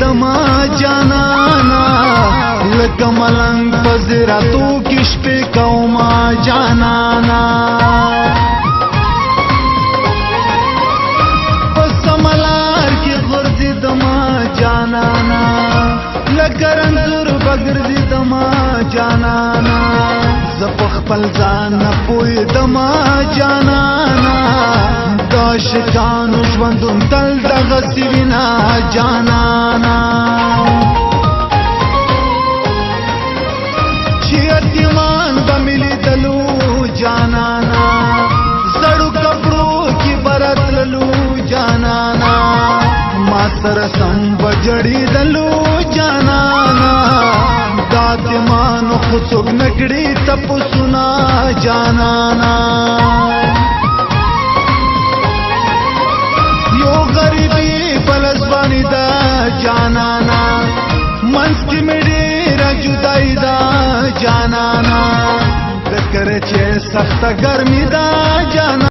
دما جانانا لکه ملنګ په زیارتو کې شپې کوما جانانا په سملار کې غورځي دما جانانا لکه رنځور بګرځي دما جانانا زه په خپل ځان نه پوهېدم جانانا د عاشقانو ژوندون تل دغسې وینا جانانا چې یتیمان به مې لیدلو جانانا زړو کپړو کې به راتللو جانانا ما سره سم به جړېدلو جانانا داتمانو خو څوک نه کړي تپوسونه جانانا یو غریبي بله ځواني ده جانانا منځ کې مې ډېره جدایي ده جانانا فکر چې سخته ګرمي ده جانانا